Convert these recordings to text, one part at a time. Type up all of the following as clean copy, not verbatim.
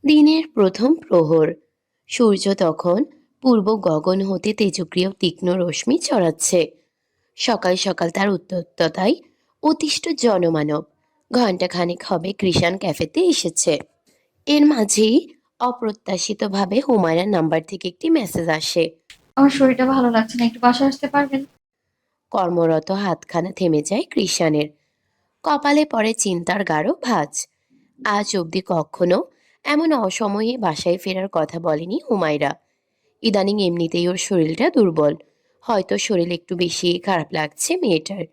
দিনের প্রথম প্রহর। সূর্য তখন পূর্ব গগন হতে তেজক্রিয় তীক্ষ্ণ রশ্মি ছড়াচ্ছে। সকাল সকাল তার উত্তপ্ততায় অতিষ্ঠ জনমানব ঘণ্টাখানেক হবে কৃষাণ ক্যাফেতে এসেছে। এর মাঝেই অপ্রত্যাশিতভাবে হুমায়রার নাম্বার থেকে একটি মেসেজ আসে। আমার শরীরটা ভালো লাগছে না, একটু বাসায় আসতে পারবেন? কর্মরত হাতখানা থেমে যায় কৃষাণের। কপালে পড়ে চিন্তার গাঢ় ভাঁজ। আজ অবধি কখনো এমন অসময়ে বাসায় ফেরার কথা বলেনি হুমায়রা। ইদানিং এমনিতেই ওর শরীরটা দুর্বল, হয়তো শরীর একটু বেশি খারাপ লাগছে মেয়েটার।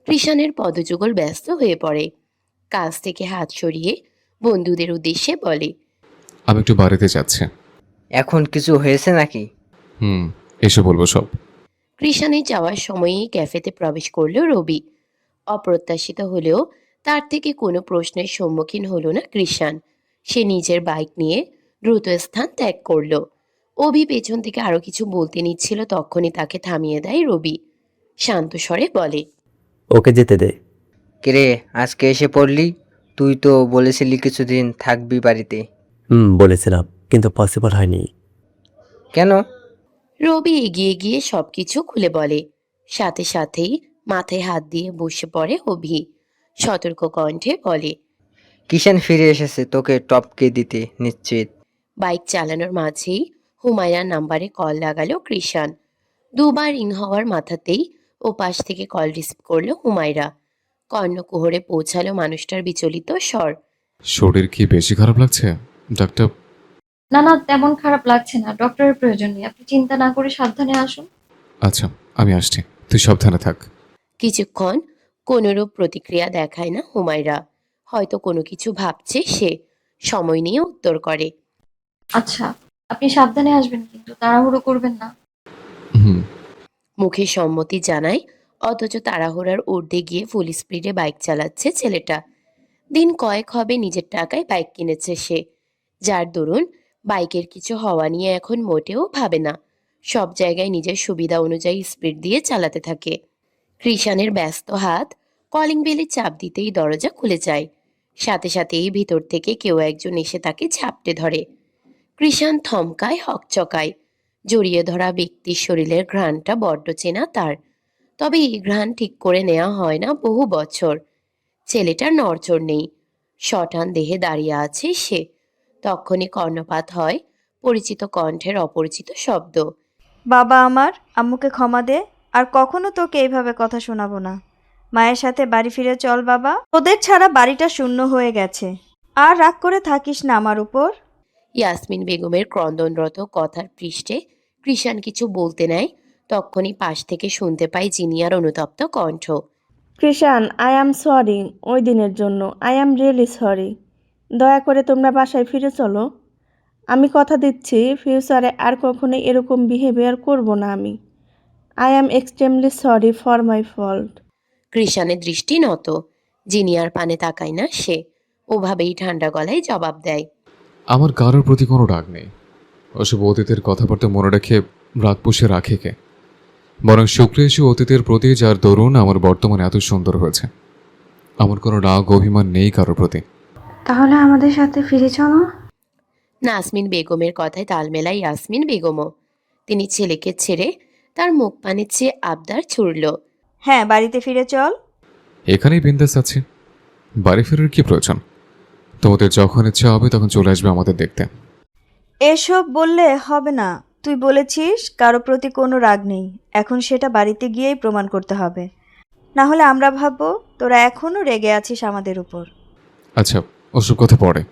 কৃষাণের পদযুগল ব্যস্ত হয়ে পড়ে। কাজ থেকে হাত সরিয়ে বন্ধুদের উদ্দেশ্যে বলে, আমি একটু বাড়িতে যাচ্ছি। এখন কিছু হয়েছে নাকি? হুম, এসে বলবো সব। কৃষাণের যাওয়ার সময়েই ক্যাফেতে প্রবেশ করল রবি। অপ্রত্যাশিত হলেও তার থেকে কোনো প্রশ্নের সম্মুখীন হলো না কৃষাণ। সে নিজের বাইক নিয়ে দ্রুত স্থান ত্যাগ করল। অভি পেছন থেকে আরো কিছু বলতে নিচ্ছিল, তখনই তাকে থামিয়ে দেয় রবি। শান্ত স্বরে বলে, ওকে যেতে দে। কিরে, আজকে এসে পড়লি? তুই তো বলেছিলি কিছুদিন থাকবি বাড়িতে। বলেছিলাম, কিন্তু পসিবল হয়নি। কেন? রবি এগিয়ে গিয়ে সবকিছু খুলে বলে। সাথে সাথেই মাথায় হাত দিয়ে বসে পড়ে অভি। সতর্ক কণ্ঠে বলে, কিষান ফিরে এসেছে তোকে টপকে দিতে নিশ্চিত। বাইক চালানোর মাঝেই হুমায়রার নাম্বারে কল লাগালো কৃষাণ। দুবার রিং হওয়ার মাথাতেই ও পাশ থেকে কল রিসিভ করলো হুমায়রা। কর্ণকুহরে পৌঁছালো মানুষটার বিচলিত স্বর। শরীর কি বেশি খারাপ লাগছে ডাক্তার? না না, তেমন খারাপ লাগছে না, ডক্টরের প্রয়োজন নেই, আপনি চিন্তা না করে সাবধানে আসুন। আচ্ছা, আমি আসছি, তুই সাবধানে থাক। কিছুক্ষণ কোনোরূপ প্রতিক্রিয়া দেখায় না হুমায়রা। হয়তো কোনো কিছু ভাবছে সে। সময় নিয়ে উত্তর করে, আচ্ছা, আপনি সাবধানে আসবেন, কিন্তু তাড়াহুড়ো করবেন না। হুম। মুখে সম্মতি জানায়, অথচ তাড়াহুড়ার ঊর্ধ্বে গিয়ে ফুল স্পিডে বাইক চালাচ্ছে ছেলেটা। দিন কয়েক হবে নিজের টাকায় বাইক কিনেছে সে, যার দরুন বাইকের কিছু হওয়া নিয়ে এখন মোটেও ভাবে না। সব জায়গায় নিজের সুবিধা অনুযায়ী স্পিড দিয়ে চালাতে থাকে। কৃষাণের ব্যস্ত হাত কলিং বেলে চাপ দিতেই দরজা খুলে যায়। সাথে সাথেই ভিতর থেকে কেউ একজন এসে তাকে ঝাপটে ধরে। কৃষাণ থমকায়, হকচকায়। জড়িয়ে ধরা ব্যক্তির শরীরের ঘ্রাণটা বড্ড চেনা তার। তবে এই ঘ্রাণ ঠিক করে নেওয়া হয় না বহু বছর। ছেলেটার নড়চড় নেই, শটান দেহে দাঁড়িয়ে আছে সে। তখনই কর্ণপাত হয় পরিচিত কণ্ঠের অপরিচিত শব্দ। বাবা আমার, আম্মুকে ক্ষমা দে। আর কখনো তোকে এইভাবে কথা শোনাবো না। মায়ের সাথে বাড়ি ফিরে চল বাবা, তোদের ছাড়া বাড়িটা শূন্য হয়ে গেছে। আর রাগ করে থাকিস না আমার উপর। ইয়াসমিন বেগমের ক্রন্দনরত কথার পৃষ্ঠে কৃষাণ কিছু বলতে নেয়, তখনই পাশ থেকে শুনতে পাই জিনিয়ার অনুতপ্ত কণ্ঠ। কৃষাণ, আই অ্যাম সরি ওই দিনের জন্য। I am really sorry. দয়া করে তোমরা বাসায় ফিরে চলো। আমি কথা দিচ্ছি ফিউচারে আর কখনো এরকম বিহেভিয়ার করব না আমি। I am extremely sorry for my fault. কৃষাণের দৃষ্টি নত। জিনিয়ার পানে তাকায় না সে। ওভাবেই ঠান্ডা গলায় জবাব দেয়, আমার কারোর প্রতি কোনো রাগ নেই। ওসব অতীতের কথাবার্তা মনে রেখে রাগ পুষে রাখে কে? বরং শুক্রিয়া সে অতীতের প্রতি, যার দরুন আমার বর্তমান এত সুন্দর হয়েছে। আমার কোনো রাগ অভিমান নেই কারোর প্রতি। তাহলে আমাদের সাথে ফিরে চলো। নাসমিন বেগমের কথায় তাল মেলায় ইয়াসমিন বেগমও। তিনি ছেলেকে ছেড়ে তার মুখ পানের চেয়ে আবদার ছুড়ল। হ্যাঁ, বাড়িতে ফিরে চল। এখানেই বিন্দাস আছি, বাড়ি ফেরার কি প্রয়োজন? তোমাদের যখন ইচ্ছা হবে তখন চলে আসবে আমাদের দেখতে। এসব বললে হবে না। তুই বলেছিস কারো প্রতি কোনো রাগ নেই, এখন সেটা বাড়িতে গিয়েই প্রমাণ করতে হবে। না হলে আমরা ভাববো তোরা এখনো রেগে আছিস আমাদের উপর। আচ্ছা, ওসব কথা পরে।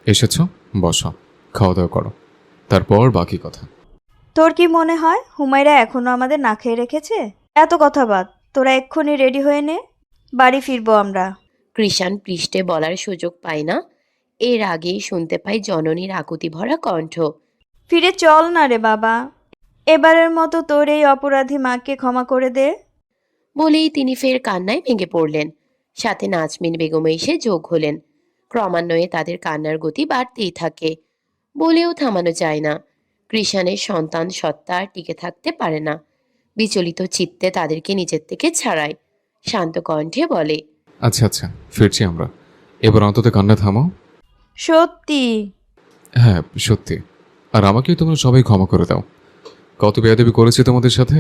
এসেছো, বসো, খাওয়া দাওয়া করো, তারপর বাকি কথা। তোর কি মনে হয় হুমায়রা এখনো আমাদের না খেয়ে রেখেছে? এত কথা বাদ, তোরা এক্ষুনি রেডি হয়ে নে, বাড়ি ফিরবো আমরা। কৃষাণ পৃষ্ঠে বলার সুযোগ পায় না, এর আগেই শুনতে পাই জননীর আকুতি ভরা কণ্ঠ। ফিরে চল না রে বাবা, এবারের মতো তোর এই অপরাধী মাকে ক্ষমা করে দে। বলেই তিনি ফের কান্নায় ভেঙে পড়লেন। সাথে নাজমিন বেগম এসে যোগ হলেন। ক্রমান্বয়ে তাদের কান্নার গতি বাড়তেই থাকে। বলেও থামানো যায় না। কৃষাণের সন্তান সত্তা আর টিকে থাকতে পারে না। বিচলিত চিত্তে তাদেরকে নিজের থেকে ছাড়ায়। শান্ত কণ্ঠে বলে। আচ্ছা আচ্ছা, ফিরছি আমরা। এবার অন্তত কান্না থামাও। সত্যি? হ্যাঁ সত্যি। আর আমাকেও তোমরা সবাই ক্ষমা করে দাও। কত বেয়াদবি করেছি তোমাদের সাথে।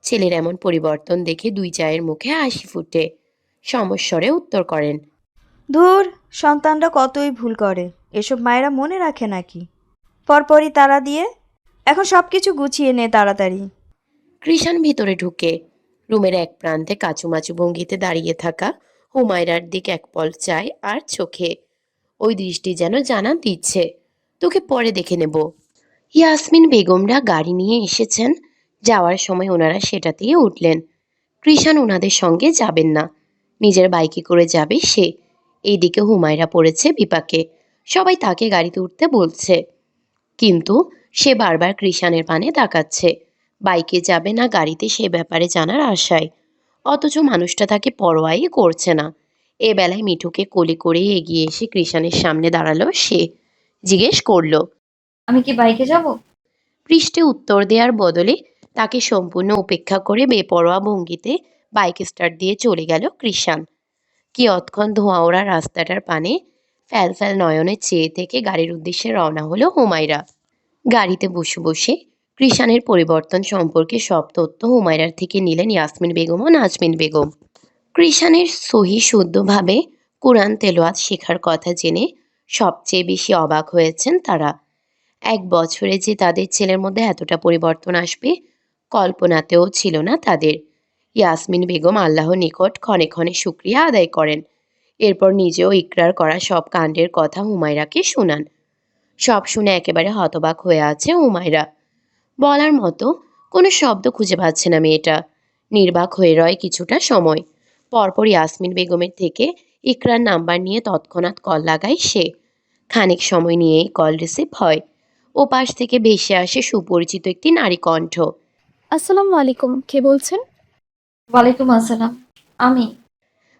ছেলের এমন পরিবর্তন দেখে দুই চায়ের মুখে হাসি ফুটে সমস্বরে উত্তর করেন। ধুর, সন্তানরা কতই ভুল করে, এসব মায়েরা মনে রাখে নাকি? পরপরই তারা দিয়ে এখন সব কিছু গুছিয়ে নে তাড়াতাড়ি। কৃষাণ ভিতরে ঢুকে রুমের এক প্রান্তে কাচুমাচু ভঙ্গিতে দাঁড়িয়ে থাকা হুমায়রার দিক এক পল চায় আর চোখে ওই দৃষ্টি যেন জানান দিচ্ছে, তোকে পরে দেখে নেব। ইয়াসমিন বেগমরা গাড়ি নিয়ে এসেছেন। যাওয়ার সময় ওনারা সেটাতেই উঠলেন। কৃষাণ ওনাদের সঙ্গে যাবেন না, নিজের বাইকে করে যাবে সে। এইদিকে হুমায়রা পড়েছে বিপাকে, সবাই তাকে গাড়িতে উঠতে বলছে, কিন্তু সে বারবার কৃষাণের পানে তাকাচ্ছে। বাইকে যাবে না গাড়িতে সে ব্যাপারে জানার আশায়, অথচ মানুষটা তাকে পরোয়াই করছে না। এ বেলায় মিঠুকে কোলে করে এগিয়ে এসে কৃষাণের সামনে দাঁড়ালো সে। জিজ্ঞেস করলো। আমি কি বাইকে যাব? পৃষ্ঠে উত্তর দেওয়ার বদলে তাকে সম্পূর্ণ উপেক্ষা করে বেপরোয়া ভঙ্গিতে বাইক স্টার্ট দিয়ে চলে গেল কৃষাণ। কি অতক্ষণ ধোঁয়া ওড়া রাস্তাটার পানে ফ্যাল ফ্যাল নয়নে চেয়ে থেকে গাড়ির উদ্দেশ্যে রওনা হলো হুমায়রা। গাড়িতে বসে বসে কৃষাণের পরিবর্তন সম্পর্কে সব তথ্য হুমায়রার থেকে নিলেন ইয়াসমিন বেগম ও নাজমিন বেগম। কৃষাণের সহি শুদ্ধভাবে কোরআন তেলাওয়াত শেখার কথা জেনে সবচেয়ে বেশি অবাক হয়েছেন তারা। 1 বছরে যে তাদের ছেলের মধ্যে এতটা পরিবর্তন আসবে কল্পনাতেও ছিল না তাদের। ইয়াসমিন বেগম আল্লাহর নিকট ক্ষণে ক্ষণে শুকরিয়া আদায় করেন। এরপর নিজেও ইকরার করা সব কাণ্ডের কথা হুমায়রাকে শোনান। সব শুনে একেবারে হতবাক হয়ে আছে হুমায়রা। বলার মতো কোনো শব্দ খুঁজে পাচ্ছে না মেয়েটা। নির্বাক হয়ে রয় কিছুটা সময়। পরপর ইয়াসমিন বেগমের থেকে ইকরার নাম্বার নিয়ে তৎক্ষণাৎ কল লাগায় সে। খানিক সময় নিয়েই কল রিসিভ হয়। ওপাশ থেকে ভেসে আসে সুপরিচিত একটি নারী কণ্ঠ। আসসালামু আলাইকুম, কে বলছেন? ওয়ালাইকুম আসসালাম। আমি।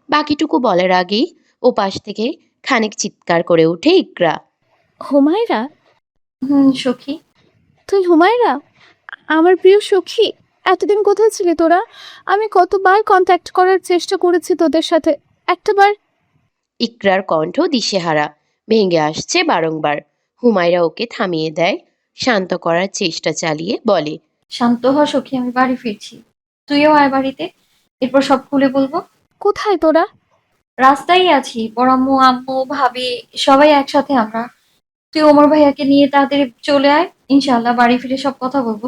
বাকিটুকু বলার আগেই ওপাশ থেকে খানিক চিৎকার করে ওঠে ইকরা। হুমায়রা? সখী। তুই হুমায়রা? আমার প্রিয় সখী, এতদিন কোথায় ছিলি তোরা? আমি কতবার কন্ট্যাক্ট করার চেষ্টা করেছি তোদের সাথে, একটাবার। ইকরার কণ্ঠ দিশেহারা, ভেঙে আসছে বারংবার। হুমায়রা ওকে থামিয়ে দেয়, শান্ত করার চেষ্টা চালিয়ে বলে। শান্ত হ সখী, আমি বাড়ি ফিরছি। তুইও আয় বাড়িতে, এরপর সব খুলে বলবো। কোথায় তোরা? রাস্তায় আছি, বড়াম্মু আম্মু ভাবি সবাই একসাথে আমরা। তুই ওমর ভাইয়াকে নিয়ে তাড়াতাড়ি চলে আয়, ইনশাআল্লাহ বাড়ি ফিরে সব কথা বলবো।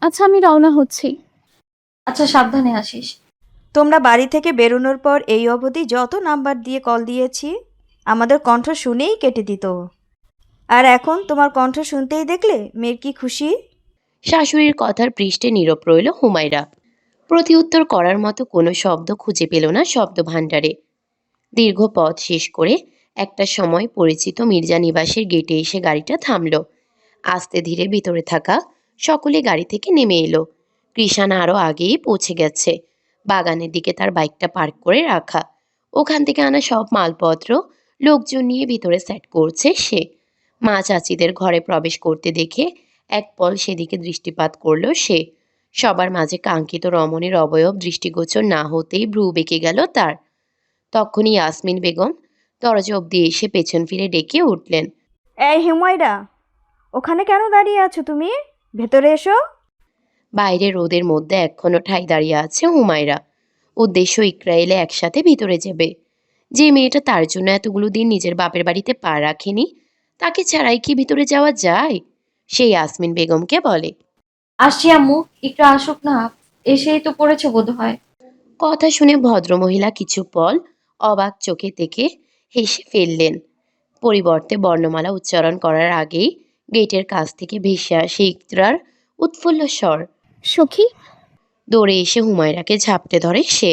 আচ্ছা, আমি রওনা হচ্ছি। আচ্ছা, সাবধানে আসিস। তোমরা বাড়ি থেকে বেরোনোর পর এই অবধি যত নাম্বার দিয়ে কল দিয়েছি আমাদের কণ্ঠ শুনেই কেটে দিত। আর এখন তোমার কণ্ঠ শুনতেই দেখলে মেয়ের কি খুশি। শাশুড়ির কথার পৃষ্ঠে নীরব রইল হুমায়রা। প্রতিউত্তর করার মতো কোনো শব্দ খুঁজে পেল না শব্দ ভাণ্ডারে। দীর্ঘ পথ শেষ করে একটা সময় পরিচিত মির্জা নিবাসের গেটে এসে গাড়িটা থামল। আস্তে ধীরে ভিতরে থাকা সকলে গাড়ি থেকে নেমে এলো। কৃষাণ আরও আগেই পৌঁছে গেছে। বাগানের দিকে তার বাইকটা পার্ক করে রাখা। ওখান থেকে আনা সব মালপত্র লোকজন নিয়ে ভিতরে সেট করছে সে। মা চাচিদের ঘরে প্রবেশ করতে দেখে এক পল সেদিকে দৃষ্টিপাত করল সে। সবার মাঝে কাঙ্ক্ষিত রমণীর অবয়ব দৃষ্টিগোচর না হতেই ভ্রু বেঁকে গেল তার। তখনই ইয়াসমিন বেগম দরজা অব্দি এসে পেছন ফিরে ডেকে উঠলেন। এই হুমায়রা, ওখানে কেন দাঁড়িয়ে আছো তুমি? ভেতরে এসো। বাইরে রোদের মধ্যে এখনো ঠাই দাঁড়িয়ে আছে হুমায়রা। উদ্দেশ্য ইকরা এলে একসাথে ভিতরে যাবে। যে মেয়েটা তার জন্য এতগুলো দিন নিজের বাপের বাড়িতে পা রাখেনি, তাকে ছাড়াই কি ভিতরে যাওয়া যায়? সে ইয়াসমিন বেগমকে বলে। আসছি আম্মু, একটু আসুক না, এসেই তো পড়েছে বোধ হয়। কথা শুনে ভদ্রমহিলা কিছু পল অবাক চোখে থেকে হেসে ফেললেন। পরিবর্তে বর্ণমালা উচ্চারণ করার আগেই গেটের কাছ থেকে ভেসে আসে ইকরার উৎফুল্ল স্বর। সখী? দৌড়ে এসে হুমায়রাকে ঝাপটে ধরে সে।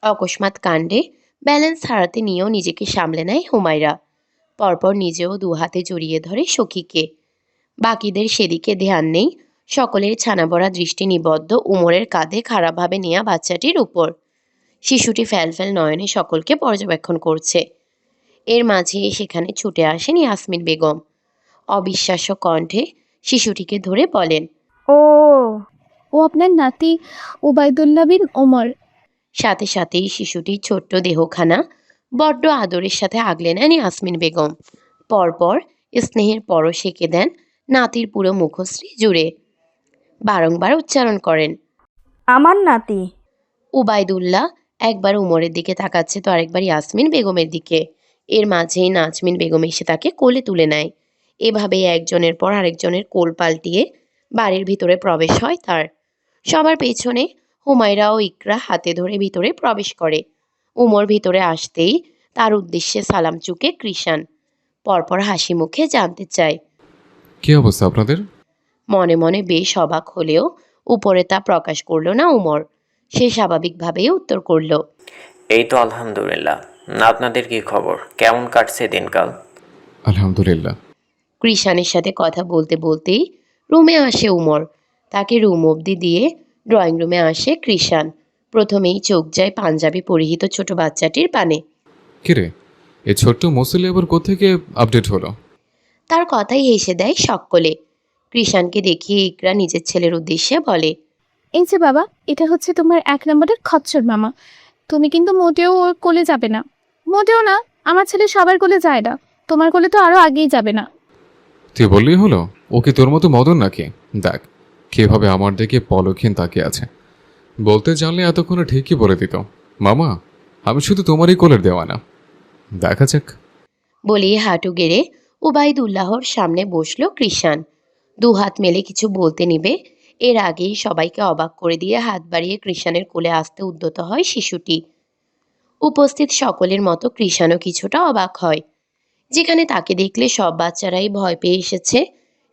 অকস্মাৎ কাণ্ডে ব্যালেন্স হারাতে নিয়েও নিজেকে সামলে নেয় হুমায়রা। পরপর নিজেও দুহাতে জড়িয়ে ধরে সখীকে। বাকিদের সেদিকে ধ্যান নেই। সকলের ছানাবড়া দৃষ্টি নিবদ্ধ উমরের কাঁধে খারাপভাবে নেয়া বাচ্চাটির উপর। শিশুটি ফ্যালফ্যাল নয়নে সকলকে পর্যবেক্ষণ করছে। এর মাঝে সেখানে ছুটে আসেন ইয়াসমিন বেগম। অবিশ্বাস্য কণ্ঠে শিশুটিকে ধরে বলেন। ও ও আপনার নাতি ওবায়দুল্লাহ বিন ওমর। সাথে সাথেই শিশুটির ছোট্ট দেহখানা বড্ড আদরের সাথে আগলে নেন ইয়াসমিন বেগম। পরপর স্নেহের পরশ এঁকে দেন নাতির পুরো মুখশ্রী জুড়ে। বারংবার উচ্চারণ করেন, আমার নাতি। উবাইদুল্লাহ একবার উমরের দিকে তাকাচ্ছে তো আরেকবার ইয়াসমিন বেগমের দিকে। এর মাঝেই নাজমিন বেগম এসে তাকে কোলে তুলে নেয়। এভাবেই একজনের পর আরেকজনের কোল পাল্টিয়ে বাড়ির ভিতরে প্রবেশ হয় তার। সবার পেছনে হুমায়রা ও ইকরা হাতে ধরে ভিতরে প্রবেশ করে। উমর ভিতরে আসতেই তার উদ্দেশ্যে সালাম চুকে কৃষাণ। পরপর হাসি মুখে জানতে চায়। কি অবস্থা আপনাদের? মনে মনে বেশ অবাক হলেও উপরে তা প্রকাশ করল না উমর। সে স্বাভাবিকভাবেই উত্তর করল, এই তো আলহামদুলিল্লাহ। আপনাদের কি খবর? কেমন কাটছে দিনকাল? আলহামদুলিল্লাহ। কৃষাণের সাথে কথা বলতে বলতেই রুমে আসে উমর। তাকে রুম অবধি দিয়ে ড্রয়িং রুমে আসে কৃষাণ। প্রথমেই চোখ যায় পাঞ্জাবি পরিহিত ছোট বাচ্চাটির পানে। কিরে, এই ছোট্ট মুসলি আবার কোত্থেকে আপডেট হলো? তার কথাই হেসে দেয় সকলে। কৃষাণকে দেখিয়ে ইকরা নিজের ছেলের উদ্দেশ্যে বলে, এই যে বাবা, এটা হচ্ছে তোমার 1 নম্বরের খচ্চর মামা। তুমি কিন্তু মোটেও ওর কোলে যাবে না, মোটেও না। আমার ছেলে সবার কোলে যায় না, তোমার কোলে তো আরো আগেই যাবে না। তুই বললেই হলো? ও কি তোর মতো মদন নাকি? দেখ কিভাবে আমার দিকে পলক্ষীন তাকিয়ে আছে। বলতে জানলে এতক্ষণে ঠিকই বলে দিত, মামা আমি শুধু তোমারই কোলের দেওয়া না। দেখা যাক। বলেই হাঁটু গেড়ে উবাইদুল্লাহর সামনে বসলো কৃষাণ। দুহাত মেলে কিছু বলতে নিবে এর আগেই সবাইকে অবাক করে দিয়ে হাত বাড়িয়ে কৃষাণের কোলে আসতে উদ্যত হয় শিশুটি। উপস্থিত সকলের মতো কৃষাণও কিছুটা অবাক হয়। যেখানে তাকে দেখলে সব বাচ্চারাই ভয় পেয়ে এসেছে,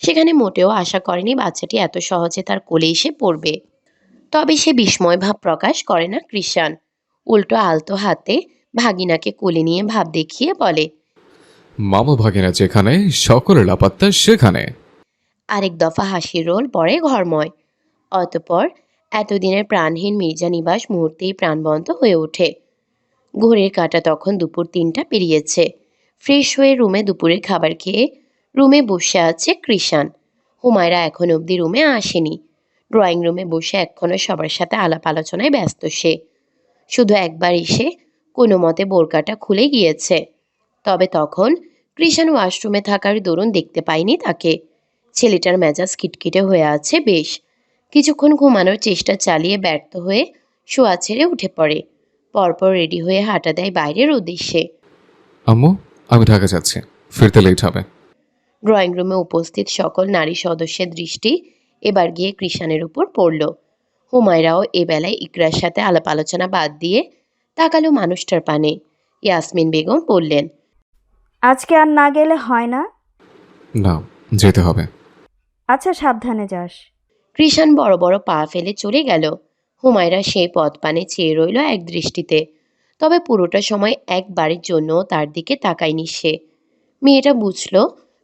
সেখানে মোটেও আশা করেনি বাচ্চাটি এত সহজে তার কোলে এসে পড়বে। তবে সে বিস্ময় ভাব প্রকাশ করে না কৃষাণ। উল্টো আলতো হাতে ভাগিনাকে কোলে নিয়ে ভাব দেখিয়ে বলে, মামা ভাগিনা যেখানে সকলের লাপাত্তা সেখানে। আরেক দফা হাসির রোল পড়ে ঘরময়। অতঃপর এতদিনের প্রাণহীন মির্জা নিবাস মুহূর্তেই প্রাণবন্ত হয়ে ওঠে। ঘড়ির কাঁটা তখন দুপুর 3টা পেরিয়েছে। ফ্রেশ হয়ে রুমে দুপুরের খাবার খেয়ে রুমে বসে আছে কৃষাণ। হুমায়রা এখন অবধি রুমে আসেনি। ড্রয়িং রুমে বসে এখনও সবার সাথে আলাপ আলোচনায় ব্যস্ত সে। শুধু একবার এসে কোনো মতে বোরকাটা খুলে গিয়েছে। তবে তখন কৃষাণ ওয়াশরুমে থাকার দরুন দেখতে পায়নি তাকে। ছেলেটার মেজাজ খিটখিটে হয়ে আছে বেশ। কিছুক্ষণ ঘুমানোর চেষ্টা চালিয়ে ব্যর্থ হয়ে শোয়া ছেড়ে উঠে পড়ে। পরপর রেডি হয়ে হাঁটা দেয় বাইরের উদ্দেশ্যে। আম্মু আমি ঢাকা যাচ্ছি, ফিরতে লেট হবে। ড্রয়িং রুমে উপস্থিত সকল নারী সদস্যের দৃষ্টি এবার গিয়ে কৃষাণের উপর পড়ল। হুমায়রাও এ বেলায় ইকরার সাথে আলাপ আলোচনা বাদ দিয়ে তাকালো মানুষটার পানে। ইয়াসমিন বেগম বললেন, আজকে আর না গেলে হয় না? না, যেতে হবে। আচ্ছা, সাবধানে যাস। কৃষাণ বড় বড় পা ফেলে চলে গেল। হুমায়রা সেই পথ পানে চেয়ে রইল এক দৃষ্টিতে। তবে পুরোটা সময় একবারের জন্য তার দিকে তাকায়নি সে। মেয়েটা বুঝল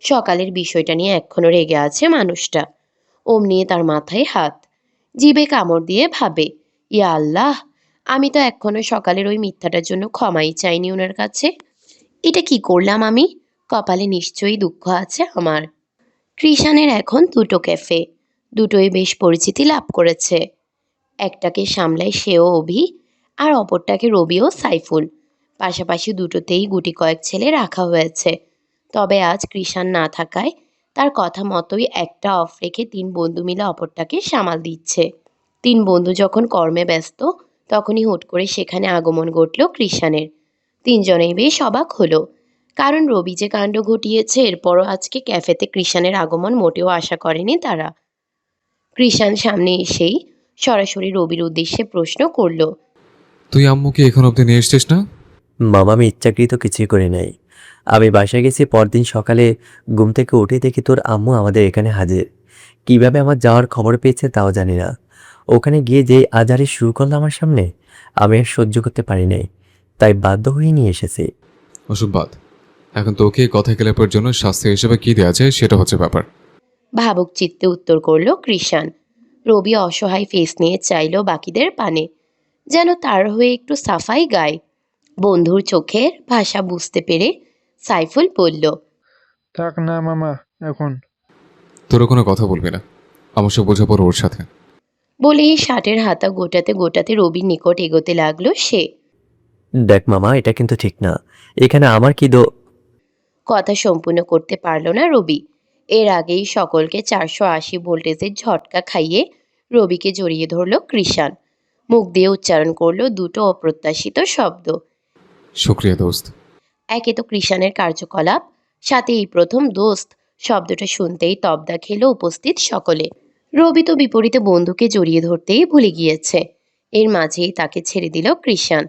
সকালের বিষয়টা নিয়ে এখনও রেগে আছে মানুষটা। অমনি তার মাথায় হাত, জিভে কামড় দিয়ে ভাবে, ইয়া আল্লাহ, আমি তো এখনো সকালের ওই মিথ্যাটার জন্য ক্ষমাই চাইনি ওনার কাছে। এটা কি করলাম আমি? কপালে নিশ্চয়ই দুঃখ আছে আমার। কৃষাণের এখন 2টো ক্যাফে, দুটোই বেশ পরিচিতি লাভ করেছে। একটাকে সামলায় সেও অভি, আর অপরটাকে রবি ও সাইফুল। পাশাপাশি দুটোতেই গুটি কয়েক ছেলে রাখা হয়েছে। তবে আজ কৃষাণ না থাকায় তার কথা মতোই একটা অফ রেখে 3 বন্ধু মিলে অপরটাকে সামাল দিচ্ছে। 3 বন্ধু যখন কর্মে ব্যস্ত তখনই হুট করে সেখানে আগমন ঘটল কৃষাণের। 3 জনেই বেশ অবাক হলো, কারণ রবি যে কাণ্ড ঘটিয়েছে এরপরও আজকে ক্যাফেতে কৃষাণের আগমন মোটেও আশা করেনি তারা। কৃষাণ সামনে এসেই সরাসরি রবির উদ্দেশ্যে প্রশ্ন করল, তুই আম্মুকে এখন অব্দি নিয়ে এসছিস না? মামা আমি ইচ্ছাকৃত কিছুই করি নাই। আমি বাসায় গেছি পরদিন সকালে, ঘুম থেকে উঠে দেখি তোর আম্মু আমাদের এখানে হাজির। কিভাবে আমার যাওয়ার খবর পেয়েছে তাও জানি না। ওখানে গিয়ে যেই আজারি শুরু করলো আমার সামনে, আমি আর সহ্য করতে পারি নাই, তাই বাধ্য হয়ে নিয়ে এসেছি। ওসব বাদ, এখন তোকে কথা খেলাপের জন্য শাস্তি হিসেবে কি দেওয়া যায় সেটা হচ্ছে ব্যাপার। ভাবুক চিত্তে উত্তর করল কৃষাণ। রবি অসহায় ফেস নিয়ে চাইল বাকিদের পানে, যেন তার হয়ে একটু সাফাই গায়। বন্ধুর চোখের ভাষা বুঝতে পেরে সাইফুল বলল, থাক না মামা এখন। তোরা কোনো কথা বলবি না, আমার সব বোঝাপড় ওর সাথে। বলেই শার্টের হাতা গোটাতে গোটাতে রবির নিকট এগোতে লাগলো সে। দেখ মামা, এটা কিন্তু ঠিক না। এখানে আমার কি কথা সম্পূর্ণ করতে পারল না রবি। এর আগেই সকলকে 480 ভোল্টেজের ঝটকা খাইয়ে রবিকে জড়িয়ে ধরল কৃষাণ। মুখ দিয়ে উচ্চারণ করলো দুটো অপ্রত্যাশিত শব্দ। শুক্রিয়া দোস্ত। একে তো কৃষাণের কার্যকলাপ, সাথে এই প্রথম দোস্ত শব্দটা শুনতেই তবদা খেল উপস্থিত সকলে। রবি তো বিপরীতে বন্ধুকে জড়িয়ে ধরতেই ভুলে গিয়েছে। এর মাঝেই তাকে ছেড়ে দিল কৃষাণ।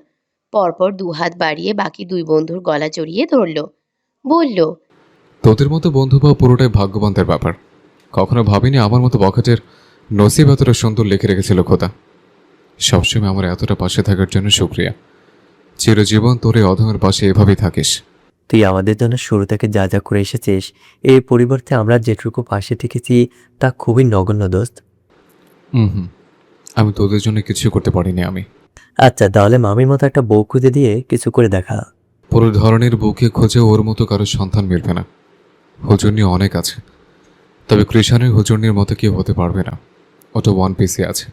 পরপর দুহাত বাড়িয়ে বাকি দুই বন্ধুর গলা জড়িয়ে ধরল। বলল, তোদের মতো বন্ধু পাওয়া পুরোটাই ভাগ্যবানদের ব্যাপার। কখনো ভাবিনি আমার মতো বখাটের নসিব এতটা সুন্দর লিখে রেখেছিল খোদা। সবসময় আমার এতটা পাশে থাকার জন্য শুক্রিয়া। চিরজীবন তোর এই অধমের পাশে এভাবেই থাকিস। তুই আমাদের জন্য শুরু থেকে যা যা করে এসেছিস, এর পরিবর্তে আমরা যেটুকু পাশে থেকেছি তা খুবই নগণ্য দোস্ত। হুম, আমি তোদের জন্য কিছু করতে পারিনি আমি। আচ্ছা, তাহলে মামির মতো একটা বউ খুঁজে দিয়ে কিছু করে দেখা। পুরো ধরনের বউকে খোঁজে ওর মতো কারো সন্তান মিলবে না। হুজুরনি অনেক আছে, তবে কৃষাণের হুজুরনির মতো কেউ হতে পারবে না। ওটা ওয়ান পিসে আছে,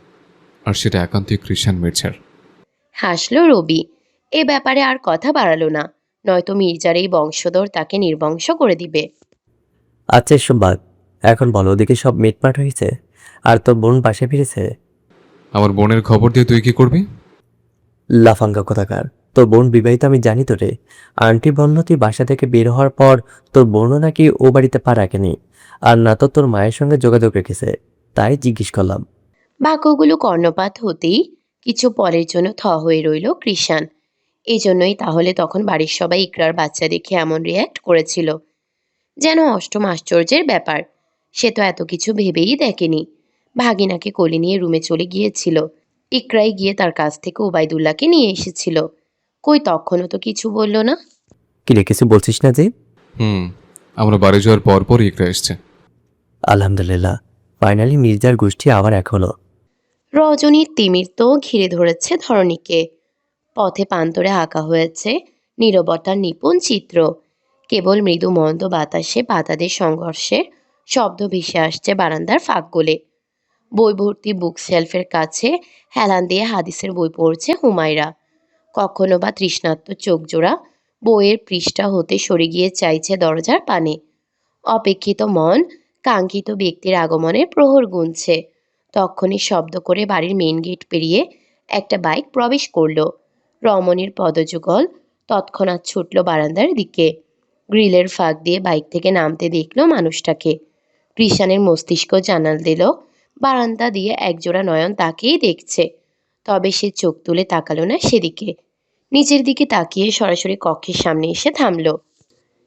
আর সেটা একান্তই কৃষাণ মির্জার। হাসল রবি। এ ব্যাপারে আর কথা বাড়ালো না, নয়তো মির্জার এই বংশধর তাকে নির্বংশ করে দিবে। আচ্ছা, এসব বাদ। এখন বলো, ওদিকে সব মিটমাট হয়েছে আর তোর বোন বাসে ফিরেছে? আমার বোনের খবর দিয়ে তুই কি করবি? লাফাঙ্গা কোথাকার! তোর বোন বিবাহিত আমি জানি তো রে। আন্টি বলল তুই বাসা থেকে বের হওয়ার পর তোর বোনও নাকি ও বাড়িতে পা রাখেনি, আর না তো তোর মায়ের সঙ্গে যোগাযোগ রেখেছে। তাই জিজ্ঞেস করলাম। বাক্যগুলো কর্ণপাত হতেই কিছু পরের জন্য থ হয়ে রইল কৃষাণ। এই জন্যই তাহলে তখন বাড়ির সবাই ইকরার বাচ্চা দেখে এমন রিয়্যাক্ট করেছিল, যেন অষ্টম আশ্চর্যের ব্যাপার। সে তো এত কিছু ভেবেই দেখেনি। ভাগিনাকে কোলে নিয়ে রুমে চলে গিয়েছিল। ইকরাই গিয়ে তার কাছ থেকে ওবায়দুল্লাহকে নিয়ে এসেছিল। কই তখনও তো কিছু বলল না। কি রে, কিছু বলছিস না যে? আমরা বাড়ি যাওয়ার পর পর ইকরা এসছে। আলহামদুলিল্লাহ, ফাইনালি মির্জার গোষ্ঠী আবার এক হলো। রজনীর তিমির তো ঘিরে ধরেছে ধরণীকে। পথে প্রান্তরে আঁকা হয়েছে নীরবতার নিপুণ চিত্র। কেবল মৃদু মন্দ বাতাসে পাতাদের সংঘর্ষের শব্দ ভেসে আসছে বারান্দার ফাঁক গলে। বই ভর্তি বুক শেলফের কাছে হেলান দিয়ে হাদিসের বই পড়ছে হুমায়রা। কখনো বা তৃষ্ণার্ত চোখজোড়া বইয়ের পৃষ্ঠা হতে সরে গিয়ে চাইছে দরজার পানে। অপেক্ষিত মন কাঙ্ক্ষিত ব্যক্তির আগমনের প্রহর গুনছে। তখনই শব্দ করে বাড়ির মেইন গেট পেরিয়ে একটা বাইক প্রবেশ করলো। রমণীর পদযুগল তৎক্ষণাৎ ছুটল বারান্দার দিকে। গ্রিলের ফাঁক দিয়ে বাইক থেকে নামতে দেখলো মানুষটাকে। কৃষাণের মস্তিষ্ক জানাল দিল বারান্দা দিয়ে একজোড়া নয়ন তাকেই দেখছে। তবে সে চোখ তুলে তাকালো না সেদিকে। নিচের দিকে তাকিয়ে সরাসরি কক্ষের সামনে এসে থামল।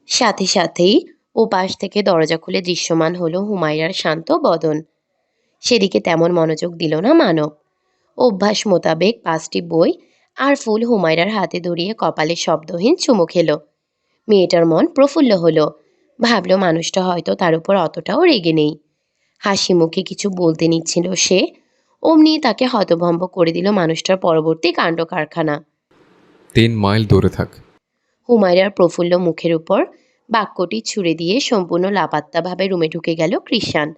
সাথে সাথেই ওপাশ থেকে দরজা খুলে দৃশ্যমান হলো হুমায়রার শান্ত বদন। সেদিকে তেমন মনোযোগ দিল না মানব। অভ্যাস মোতাবেক 5টি বই আর ফুল হুমায়রার হাতে ধরিয়ে কপালে শব্দহীন চুমু খেলো। মেয়েটার মন প্রফুল্ল হলো। ভাবলো মানুষটা হয়তো তার উপর অতটাও রেগে নেই। হাসি মুখে কিছু বলতে নিচ্ছিল সে, অমনি তাকে হতভম্ব করে দিল মানুষটার পরবর্তী কাণ্ড কারখানা। 3 মাইল দূরে থাক। হুমায়রার প্রফুল্ল মুখের উপর বাক্যটি ছুড়ে দিয়ে সম্পূর্ণ লাপাত্তাভাবে রুমে ঢুকে গেল কৃষাণ।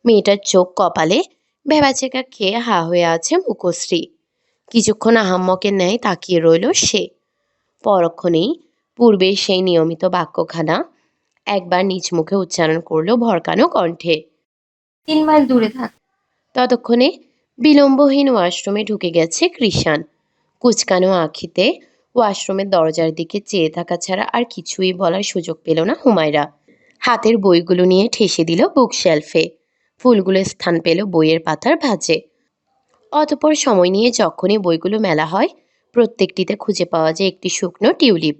মেয়েটার চোখ কপালে ভেবাচেকা খেয়ে হা হয়ে আছে মুখশ্রী। কিছুক্ষণ আহাম্মকের ন্যায় তাকিয়ে রইল সে। পরক্ষণেই পূর্বের সেই নিয়মিত বাক্যখানা একবার নিজ মুখে উচ্চারণ করলো ভরকানো কণ্ঠে। 3 মাইল দূরে থাক। ততক্ষণে বিলম্বহীন ওয়াশরুমে ঢুকে গেছে কৃষাণ। কুচকানো আঁখিতে ওয়াশরুমের দরজার দিকে চেয়ে থাকা ছাড়া আর কিছুই বলার সুযোগ পেল না হুমায়রা। হাতের বইগুলো নিয়ে ঠেসে দিল বুক শেলফে। ফুলগুলো স্থান পেল বইয়ের পাতার ভাঁজে। অতঃপর সময় নিয়ে যখনই বইগুলো মেলা হয়, প্রত্যেকটিতে খুঁজে পাওয়া যায় একটি শুকনো টিউলিপ,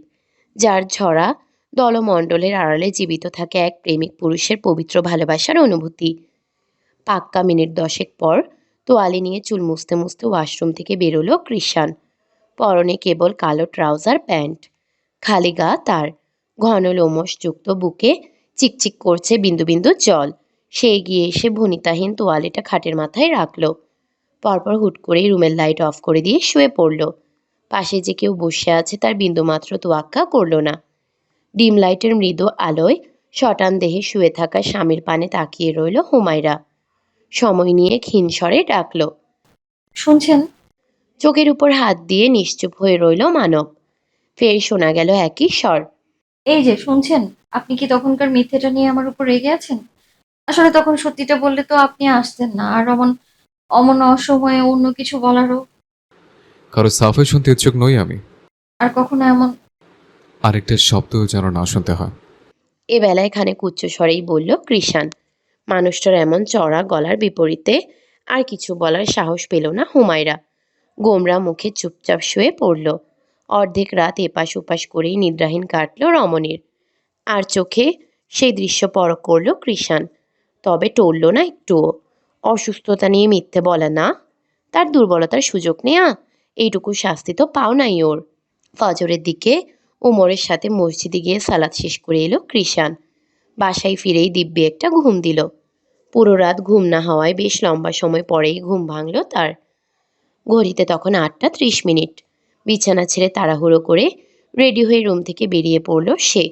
যার ঝরা দলমণ্ডলের আড়ালে জীবিত থাকে এক প্রেমিক পুরুষের পবিত্র ভালোবাসার অনুভূতি। পাক্কা মিনিট 10 পর তোয়ালে নিয়ে চুল মুছতে মুছতে ওয়াশরুম থেকে বেরোলো কৃষাণ। পরনে কেবল কালো ট্রাউজার প্যান্ট। খালি গা তার। ঘন লোমশযুক্ত বুকে চিকচিক করছে বিন্দু বিন্দু জল। সে এগিয়ে এসে ভনিতাহীন তোয়ালেটা খাটের মাথায় রাখল। পরপর হুট করেই রুমের লাইট অফ করে দিয়ে শুয়ে পড়ল। পাশে যে কেউ বসে আছে তার বিন্দুমাত্র তোয়াক্কা করল না। ডিম লাইটের মৃদু আলোয় শটান দেহে শুয়ে থাকা স্বামীর পানে তাকিয়ে রইল হুমায়রা। সময় নিয়ে ক্ষীণ স্বরে ডাকলো। শুনছেন? চোখের উপর হাত দিয়ে নিশ্চুপ হয়ে রইল মানব। ফের শোনা গেল একই স্বর। এই যে শুনছেন, আপনি কি তখনকার মিথ্যেটা নিয়ে আমার উপর রেগে আছেন? আসলে তখন সত্যিটা বললে তো আপনি আসতেন না, আর অমন অমন অসময়ে অন্য কিছু বলারও। কারো সাফাই শুনতে ইচ্ছুক নই আমি। আর কখনো এমন। আরেকটা শব্দও যেন না শুনতে হয়। এ বেলায় খানিক উচ্চ স্বরেই বলল কৃষাণ। মানুষটার এমন চড়া গলার বিপরীতে আর কিছু বলার সাহস পেল না হুমায়রা। গোমরা মুখে চুপচাপ শুয়ে পড়ল। অর্ধেক রাত এপাশ ওপাশ করেই নিদ্রাহীন কাটল রমণীর। আর চোখে সেই দৃশ্য পরখ করল কৃষাণ। তবে টলল না একটুও। অসুস্থতা নিয়ে মিথ্যে বলা না, তার দুর্বলতার সুযোগ নেয়া, এইটুকু শাস্তি তো পাও নাই ওর। ফজরের দিকে ওমরের সাথে মসজিদে গিয়ে সালাত শেষ করে এলো কৃষাণ। বাসায় ফিরেই দিব্যি একটা ঘুম দিল। পুরো রাত ঘুম না হওয়ায় বেশ লম্বা সময় পরেই ঘুম ভাঙল তার। ঘড়িতে তখন 8:30। বিছানা ছেড়ে তাড়াহুড়ো করে রেডি হয়ে রুম থেকে বেরিয়ে পড়ল সে।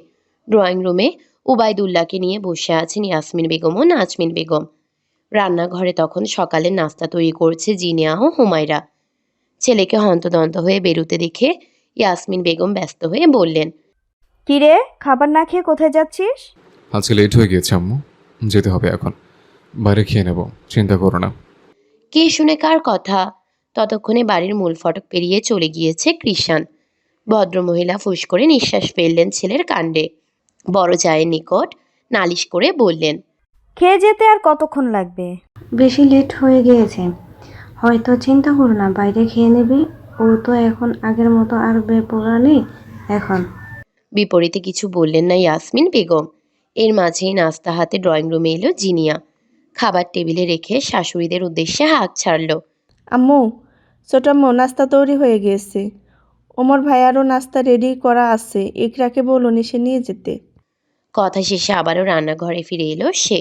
ড্রয়িং রুমে উবাইদুল্লাহকে নিয়ে বসে আছেন ইয়াসমিন বেগম ও নাজমিন বেগম। রান্নাঘরে তখন সকালের নাস্তা তৈরি করছে জিনিয়া ও হুমায়রা। ছেলেকে হন্তদন্ত হয়ে বেরুতে দেখে ইয়াসমিন বেগম ব্যস্ত হয়ে বললেন, কিরে, খাবার না খেয়ে কোথায় যাচ্ছিস? আজকে লেট হয়ে গিয়েছে আম্মু, যেতে হবে এখন। বাইরে খেয়ে নেব, চিন্তা করো না। কে শুনে কার কথা? ততক্ষণে বাড়ির মূল ফটক পেরিয়ে চলে গিয়েছে কৃষাণ। ভদ্রমহিলা ফুঁস করে নিঃশ্বাস ফেললেন ছেলের কাণ্ডে। বড় জায়ের নিকট নালিশ করে বললেন, খেয়ে যেতে আর কতক্ষণ লাগবে? বেশি লেট হয়ে গিয়েছে, হয়তো। চিন্তা করো না, বাইরে খেয়ে নেবে। ও তো এখন আগের মতো আর বেপরোয়া নেই এখন। বিপরীতে কিছু বললেন না ইয়াসমিন বেগম। এর মাঝেই নাস্তা হাতে ড্রয়িং রুমে এলো জিনিয়া। খাবার টেবিলে রেখে শাশুড়িদের উদ্দেশ্যে হাঁক ছাড়ল। আম্মু, ছোট আম্মু, নাস্তা তৈরি হয়ে গিয়েছে। ওমর ভাইয়ারও নাস্তা রেডি করা আছে, ইকরাকে বলুন এসে নিয়ে যেতে। কথা শেষে আবারও রান্নাঘরে ফিরে এলো সে।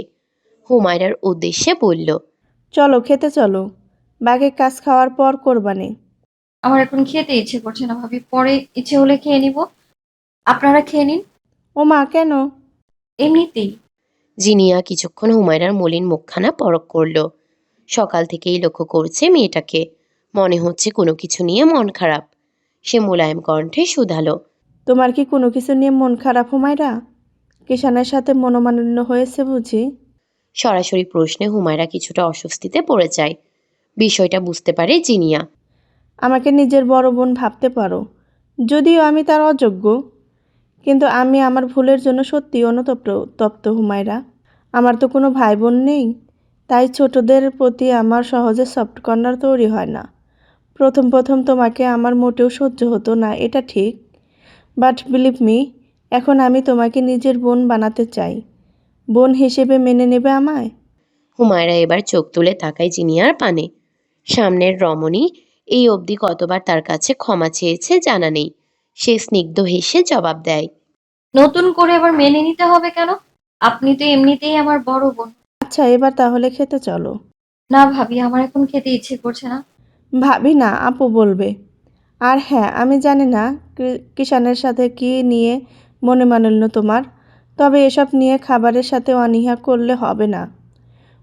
হুমায়রার উদ্দেশ্যে বলল, চলো খেতে চলো, বাকি কাজ খাওয়ার পর করবানে। আমার এখন খেতে ইচ্ছে করছে না ভাবি, পরে ইচ্ছে হলে খেয়ে নিব। আপনারা খেয়ে নিন। ও মা, কেন? এমনিতেই। জিনিয়া কিছুক্ষণ হুমায়রার মলিন মুখখানা পরখ করল। সকাল থেকেই লক্ষ্য করছে মেয়েটাকে। মনে হচ্ছে কোনো কিছু নিয়ে মন খারাপ। সে মোলায়েম কণ্ঠে শুধালো, তোমার কি কোনো কিছু নিয়ে মন খারাপ হুমায়রা? কিষানের সাথে মনোমালিন্য হয়েছে বুঝি? সরাসরি প্রশ্নে হুমায়রা কিছুটা অস্বস্তিতে পড়ে যায়। বিষয়টা বুঝতে পারে জিনিয়া। আমাকে নিজের বড় বোন ভাবতে পারো, যদিও আমি তার অযোগ্য, কিন্তু আমি আমার ভুলের জন্য সত্যি অনুতপ্ত হুমায়রা। আমার তো কোনো ভাই বোন নেই, তাই ছোটদের প্রতি আমার সহজে সফট কর্নার তৈরি হয় না। প্রথম প্রথম তোমাকে আমার মোটেও সহ্য হতো না, এটা ঠিক। বাট বিলিভ মি, এখন আমি তোমাকে নিজের বোন বানাতে চাই। বোন হিসেবে মেনে নেবে আমায়? হুমায়রা এবার চোখ তুলে তাকায় জিনিয়ার পানে। সামনের রমণী এই অবধি কতবার তার কাছে ক্ষমা চেয়েছে জানা নেই। সে স্নিগ্ধ হেসে জবাব দেয়, নতুন করে আবার মেনে নিতে হবে কেন? আপনি তো এমনিতেই আমার বড় বোন। আচ্ছা, এবার তাহলে খেতে চলো। না ভাবি, আমার এখন খেতে ইচ্ছে করছে না। ভাবি না, আপু বলবে। আর হ্যাঁ, আমি জানি না কিষানের সাথে কি নিয়ে মনোমালিন্য তোমার, তবে এসব নিয়ে খাবারের সাথে অনীহা করলে হবে না।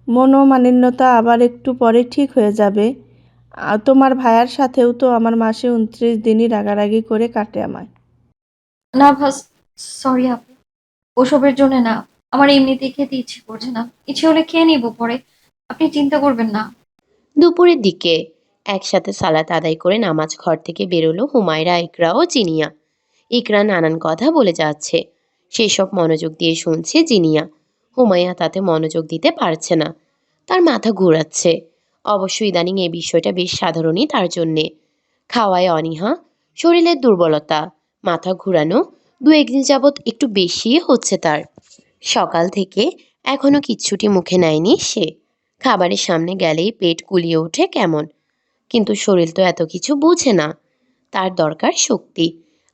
মনোমালিন্যতা আবার একটু পরে ঠিক হয়ে যাবে। তোমার ভাইয়ার সাথেও তো আমার মাসে 29 দিনই রাগারাগি করে কাটে আমায়। না ভাস, সরি আপু, ওসবের জন্য না। আমার এমনিতেই খেতে ইচ্ছে করছে না। ইচ্ছে হলে খেয়ে নিব পরে, আপনি চিন্তা করবেন না। দুপুরের দিকে একসাথে সালাত আদায় করে নামাজ ঘর থেকে বেরোলো হুমায়রা, ইকরা ও জিনিয়া। ইকরা নানান কথা বলে যাচ্ছে, সেসব মনোযোগ দিয়ে শুনছে জিনিয়া। হুমায়রা তাতে মনোযোগ দিতে পারছে না, তার মাথা ঘুরাচ্ছে। অবশ্য ইদানিং এই বিষয়টা বেশ সাধারণই তার জন্যে। খাওয়ায় অনীহা, শরীরের দুর্বলতা, মাথা ঘুরানো 2-1 দিন যাবৎ একটু বেশি হচ্ছে তার। সকাল থেকে এখনো কিচ্ছুটি মুখে নেয়নি সে। খাবারের সামনে গেলেই পেট গুলিয়ে ওঠে কেমন। কিন্তু শরীর তো এত কিছু বুঝে না। তার দরকার শক্তি।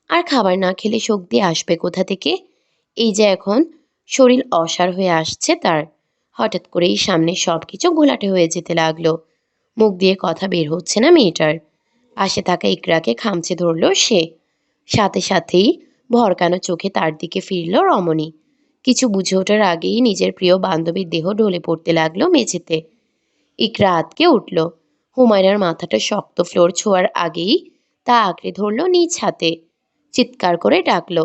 আর খাবার না খেলে শক্তি আসবে কোথা থেকে? এই যে এখন শরীর অসাড় হয়ে আসছে তার। হঠাৎ করেই সামনে সব কিছু ঘোলাটে হয়ে যেতে লাগলো। মুখ দিয়ে কথা বের হচ্ছে না মেয়েটার। পাশে থাকা ইকরাকে খামচে ধরল সে। সাথে সাথেই ভরকানো চোখে তার দিকে ফিরল রমণী। কিছু বুঝে ওঠার আগেই নিজের প্রিয় বান্ধবীর দেহ ঢলে পড়তে লাগলো মেঝেতে। ইকরা আঁতকে উঠল। হুমায়রার মাথাটা শক্ত ফ্লোর ছোঁয়ার আগেই তা আঁকড়ে ধরল নিজ হাতে। চিৎকার করে ডাকল।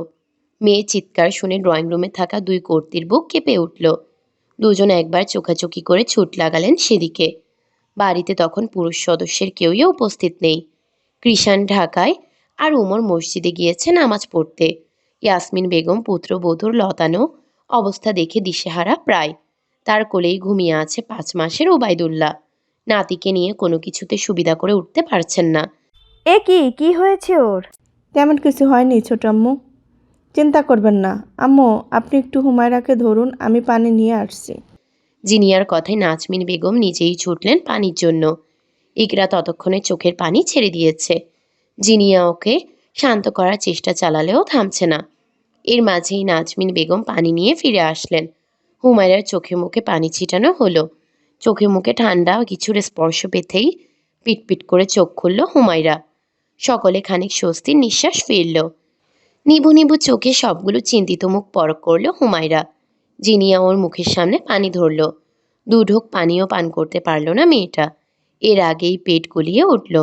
মেয়ের চিৎকার শুনে ড্রয়িং রুমে থাকা দুই কর্ত্রীর বুক কেঁপে উঠল। দুজন একবার চোখাচোখি করে ছুট লাগালেন সেদিকে। বাড়িতে তখন পুরুষ সদস্যের কেউই উপস্থিত নেই। কৃষাণ ঢাকায় আর উমর মসজিদে গিয়েছে নামাজ পড়তে। ইয়াসমিন বেগম পুত্রবধূর লতানো অবস্থা দেখে দিশেহারা প্রায়। তার কোলেই ঘুমিয়ে আছে 5 মাসের ওবায়দুল্লাহ। নাতিকে নিয়ে কোনো কিছুতে সুবিধা করে উঠতে পারছেন না। এ কি হয়েছে ওর? তেমন কিছু হয়নি ছোট আম্মু, চিন্তা করবেন না। আম্মু, আপনি একটু হুমায়রাকে ধরুন, আমি পানি নিয়ে আসছি। জিনিয়ার কথায় নাজমিন বেগম নিজেই ছুটলেন পানির জন্য। ইকরা ততক্ষণে চোখের পানি ছেড়ে দিয়েছে। জিনিয়া ওকে শান্ত করার চেষ্টা চালালেও থামছে না। এর মাঝেই নাজমিন বেগম পানি নিয়ে ফিরে আসলেন। হুমায়রার চোখে মুখে পানি ছিটানো হলো। চোখে মুখে ঠান্ডা কিছুর স্পর্শ পেতেই পিটপিট করে চোখ খুলল হুমায়রা। সকলে খানিক স্বস্তির নিঃশ্বাস ফেলল। নিভু নিভু চোখে সবগুলো চিন্তিত মুখ পরক করল হুমায়রা। জিনিয়া ওর মুখের সামনে পানি ধরল। 2 ঢোক পানিও পান করতে পারল না মেয়েটা। এর আগেই পেট গলিয়ে উঠল।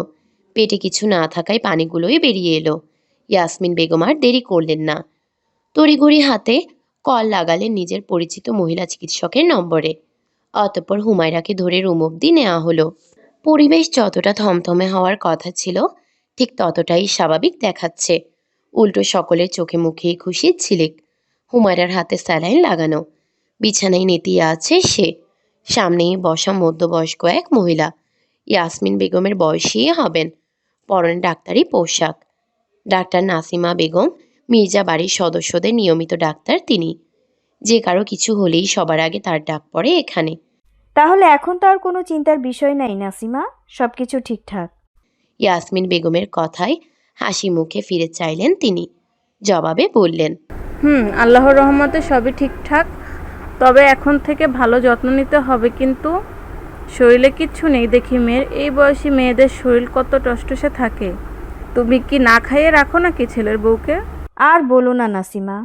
পেটে কিছু না থাকায় পানিগুলোই বেরিয়ে এলো। ইয়াসমিন বেগম আর দেরি করলেন না। তড়িঘড়ি হাতে কল লাগালেন নিজের পরিচিত মহিলা চিকিৎসকের নম্বরে। অতঃপর হুমায়রাকে ধরে রুম অবধি নেওয়া হলো। পরিবেশ যতটা থমথমে হওয়ার কথা ছিল ঠিক ততটাই স্বাভাবিক দেখাচ্ছে। উল্টো সকলের চোখে মুখেই খুশির ঝিলিক। হুমায়রার হাতে স্যালাইন লাগানো। বিছানায় নেতিয়ে আছে সে। সামনেই বসা মধ্যবয়স্ক এক মহিলা। ইয়াসমিন বেগমের বয়সী হবেন। পরনে ডাক্তারি পোশাক। ডাক্তার নাসিমা বেগম মির্জা বাড়ির সদস্যদের নিয়মিত ডাক্তার তিনি। যে কারো কিছু হলেই সবার আগে তার ডাক পড়ে এখানে। তাহলে এখন তো আর কোনো চিন্তার বিষয় নাই নাসিমা, সবকিছু ঠিকঠাক। ইয়াসমিন বেগমের কথায় হাসি মুখে ফিরে চাইলেন তিনি। জবাবে বললেন, আল্লাহর রহমতে সবই ঠিকঠাক। তবে এখন থেকে ভালো যত্ন নিতে হবে, কিন্তু শরীরে কিচ্ছু নেই দেখি মেয়ের। এই বয়সী মেয়েদের শরীর কত টসটসে থাকে। তুমি কি না খাইয়ে রাখো নাকি ছেলের বউকে? আর বলো না নাসিমা,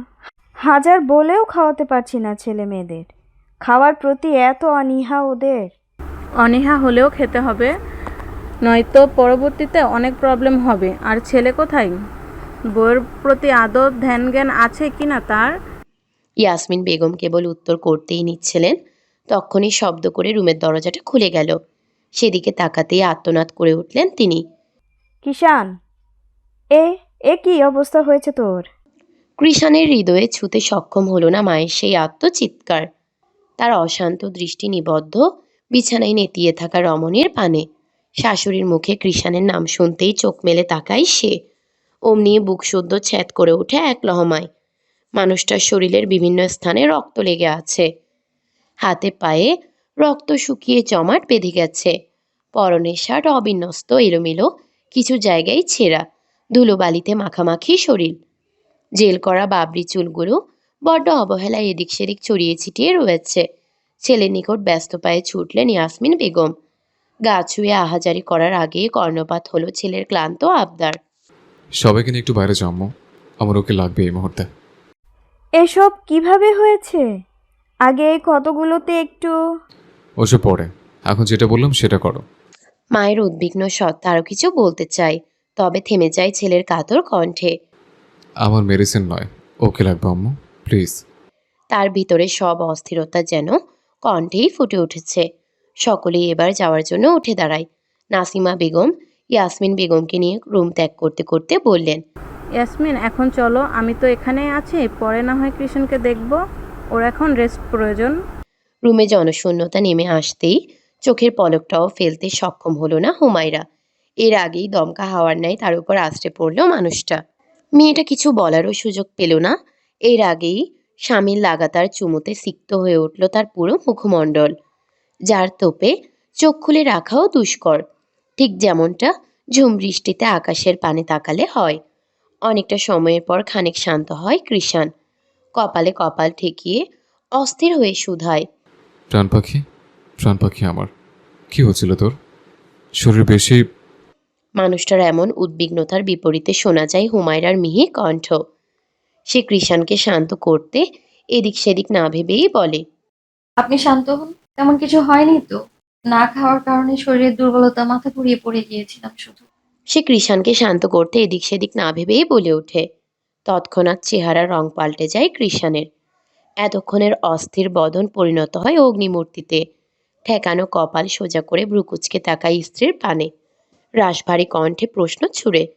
হাজার বলেও খাওয়াতে পারছি না ছেলে মেয়েদের। খাওয়ার প্রতি এত অনীহা ওদের। অনীহা হলেও খেতে হবে, নয়তো পরবর্তীতে অনেক প্রবলেম হবে। আর ছেলে কোথায়? বউয়ের প্রতি আদর ধ্যান জ্ঞান আছে কি না তার? ইয়াসমিন বেগম কেবল উত্তর করতেই নিচ্ছিলেন, তখনই শব্দ করে রুমের দরজাটা খুলে গেল। সেদিকে তাকাতেই আর্তনাদ করে উঠলেন তিনি। কিষান, এ এ কি অবস্থা হয়েছে তোর? কৃষাণের হৃদয়ে ছুঁতে সক্ষম হলো না মায়ের সেই আত্মচিৎকার। তার অশান্ত দৃষ্টি নিবদ্ধ বিছানায় নেতিয়ে থাকা রমণীর পানে। শাশুড়ির মুখে কৃষাণের নাম শুনতেই চোখ মেলে তাকায় সে। অমনি বুক শুদ্ধ ছ্যাদ করে ওঠে এক লহমায়। মানুষটার শরীরের বিভিন্ন স্থানে রক্ত লেগে আছে। হাতে পায়ে রক্ত শুকিয়ে জমাট বেঁধে গেছে। পরনের শার্ট অবিন্যস্ত, এলোমেলো, কিছু জায়গায় ছেঁড়া, ধুলোবালিতে মাখামাখি শরীর। জেল করা বাবরি চুলগুলো বড্ড অবহেলায় এদিক সেদিক ছড়িয়ে ছিটিয়ে রয়েছে। ছেলের নিকট ব্যস্ত পায়ে ছুটলেন ইয়াসমিন বেগম। গা ছুঁয়ে আহাজারি করার আগেই কর্ণপাত হলো ছেলের ক্লান্ত আবদার। সবাইকে নিয়ে একটু বাইরে যাও আম্মু, আমার ওকে লাগবে এই মুহূর্তে। এসব কিভাবে হয়েছে? আগে এই ক্ষতগুলোতে একটু। ওসব পরে, এখন যেটা বললাম সেটা করো। মায়ের উদ্বিগ্ন সত্তা আরও কিছু বলতে চায়, তবে থেমে যায় ছেলের কাতর কণ্ঠে। আমার মেডিসিন নয়, ওকে লাগবে আম্মু, প্লিজ। তার ভিতরে সব অস্থিরতা যেন কণ্ঠেই ফুটে উঠেছে। সকলেই এবার যাওয়ার জন্য উঠে দাঁড়ায়। নাসিমা বেগম ইয়াসমিন বেগমকে নিয়ে রুম ত্যাগ করতে করতে বললেন, ইয়াসমিন, এখন চলো, আমি তো এখানেই আছি, পরে না হয় কৃষ্ণকে দেখব। ওর এখন রেস্ট প্রয়োজন। রুমে জনশূন্যতা নেমে আসতেই চোখের পলকটাও ফেলতে সক্ষম হলো না হুমায়রা। এর আগেই দমকা হাওয়ার ন্যায় তার উপর আছড়ে পড়ল মানুষটা। মেয়েটা কিছু বলারও সুযোগ পেল না। এর আগেই স্বামীর লাগাতার চুমুতে সিক্ত হয়ে উঠল তার পুরো মুখমণ্ডল, যার তোপে চোখ খুলে রাখাও দুষ্কর। ঠিক যেমনটা ঝুম বৃষ্টিতে আকাশের পানে তাকালে হয়। অনেকটা সময়ের পর খানিক শান্ত হয় কৃষাণ। কপালে কপাল ঠেকিয়ে অস্থির হয়ে শুধায়, প্রাণ পাখি আমার, কি হচ্ছিল তোর? শরীর বেশি? মানুষটার এমন উদ্বিগ্নতার বিপরীতে শোনা যায় হুমায়রার মিহি কণ্ঠ। সে কৃষাণকে শান্ত করতে এদিক সেদিক না ভেবেই বলে, আপনি শান্ত হন, তেমন কিছু হয়নি তো। না খাওয়ার কারণে শরীরের দুর্বলতা, মাথা ঘুরিয়ে পড়ে গিয়েছিলাম শুধু। সে কৃষাণকে শান্ত করতে এদিক সেদিক না ভেবেই বলে ওঠে। তৎক্ষণাৎ চেহারার রং পাল্টে যায় কৃষাণের। এতক্ষণের অস্থির বদন পরিণত হয় অগ্নিমূর্তিতে। ঠেকানো কপাল সোজা করে ভ্রুকুচকে তাকায় স্ত্রীর পানে। রাশভারী কণ্ঠে প্রশ্ন ছুড়ে,